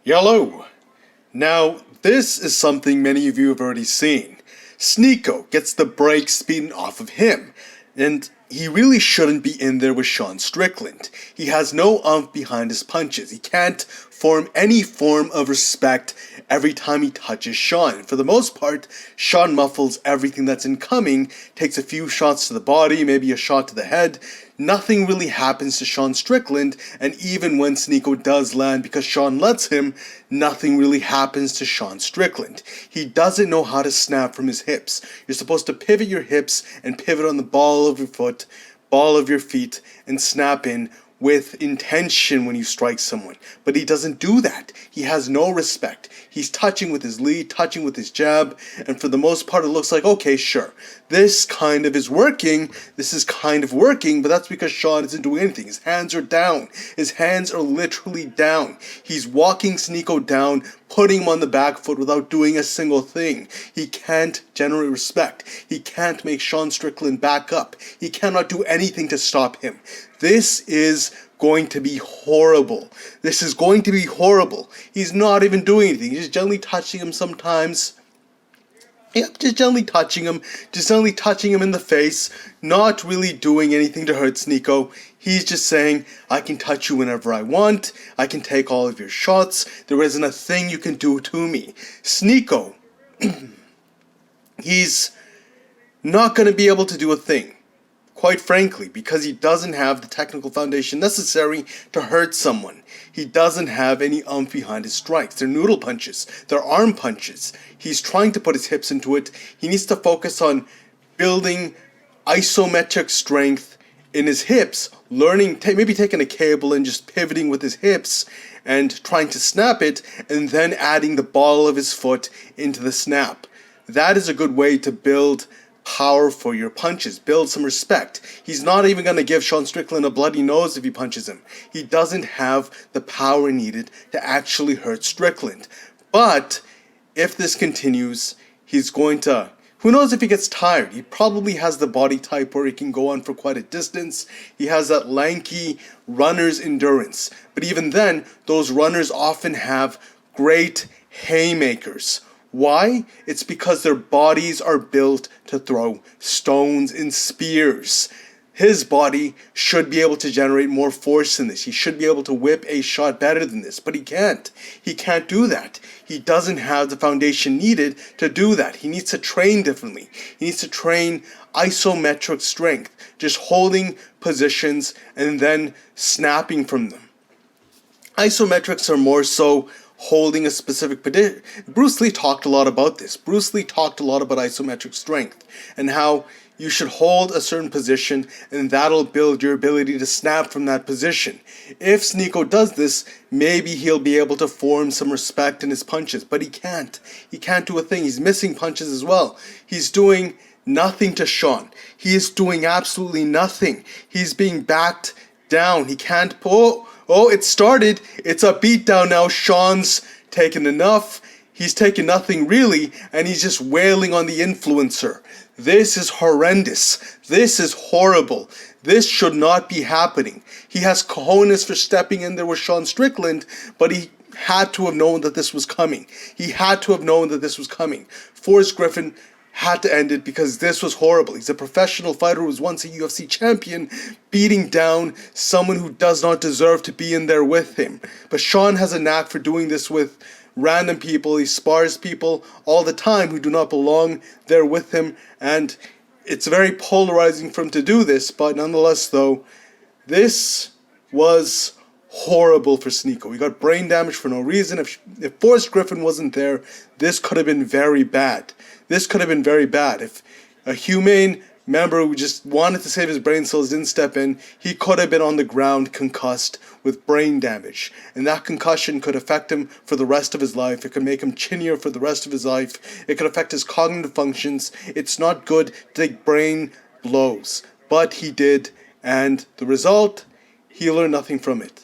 Hello. Now, this is something many of you have already seen. Sneako gets the brakes beaten off of him, and he really shouldn't be in there with Sean Strickland. He has no oomph behind his punches. He can't form any form of respect every time he touches Sean. For the most part, Sean muffles everything that's incoming, takes a few shots to the body, maybe a shot to the head. Nothing really happens to Sean Strickland, and even when Sneako does land because Sean lets him, nothing really happens to Sean Strickland. He doesn't know how to snap from his hips. You're supposed to pivot your hips and pivot on the ball of your foot, ball of your feet, and snap in with intention when you strike someone. But he doesn't do that. He has no respect. He's touching with his lead, touching with his jab, and for the most part it looks like, okay, sure, this kind of is working, but that's because Sean isn't doing anything. His hands are down. His hands are literally down. He's walking Sneako down, putting him on the back foot without doing a single thing. He can't generate respect. He can't make Sean Strickland back up. He cannot do anything to stop him. This is going to be horrible. This is going to be horrible. He's not even doing anything. He's just gently touching him sometimes. Yep, just gently touching him in the face, not really doing anything to hurt Sneako. He's just saying, I can touch you whenever I want, I can take all of your shots, there isn't a thing you can do to me. Sneako, he's not going to be able to do a thing. Quite frankly, because he doesn't have the technical foundation necessary to hurt someone. He doesn't have any oomph behind his strikes. They're noodle punches. They're arm punches. He's trying to put his hips into it. He needs to focus on building isometric strength in his hips, learning, maybe taking a cable and just pivoting with his hips and trying to snap it, and then adding the ball of his foot into the snap. That is a good way to build power for your punches, build some respect. He's not even going to give Sean Strickland a bloody nose if he punches him. He doesn't have the power needed to actually hurt Strickland. But if this continues, he's going to, who knows if he gets tired. He probably has the body type where he can go on for quite a distance. He has that lanky runner's endurance. But even then, those runners often have great haymakers. Why? It's because their bodies are built to throw stones and spears. His body should be able to generate more force than this. He should be able to whip a shot better than this, but he can't. He can't do that. He doesn't have the foundation needed to do that. He needs to train differently. He needs to train isometric strength, just holding positions and then snapping from them. Isometrics are more so holding a specific position. Bruce Lee talked a lot about this. Bruce Lee talked a lot about isometric strength and how you should hold a certain position and that'll build your ability to snap from that position. If Sneako does this, maybe he'll be able to form some respect in his punches, but he can't. He can't do a thing. He's missing punches as well. He's doing nothing to Sean. He is doing absolutely nothing. He's being backed down. He can't pull. Oh, it started. It's a beatdown now. Sean's taken enough. He's taken nothing really, and he's just wailing on the influencer. This is horrendous. This is horrible. This should not be happening. He has cojones for stepping in there with Sean Strickland, but he had to have known that this was coming. He had to have known that this was coming. Forrest Griffin had to end it because this was horrible. He's a professional fighter who was once a UFC champion, beating down someone who does not deserve to be in there with him. But Sean has a knack for doing this with random people. He spars people all the time who do not belong there with him, and it's very polarizing for him to do this, but nonetheless though, this was horrible for Sneako. He got brain damage for no reason. If Forrest Griffin wasn't there, this could have been very bad. This could have been very bad. If a humane member who just wanted to save his brain cells didn't step in, he could have been on the ground concussed with brain damage. And that concussion could affect him for the rest of his life. It could make him chinnier for the rest of his life. It could affect his cognitive functions. It's not good to take brain blows. But he did, and the result, he learned nothing from it.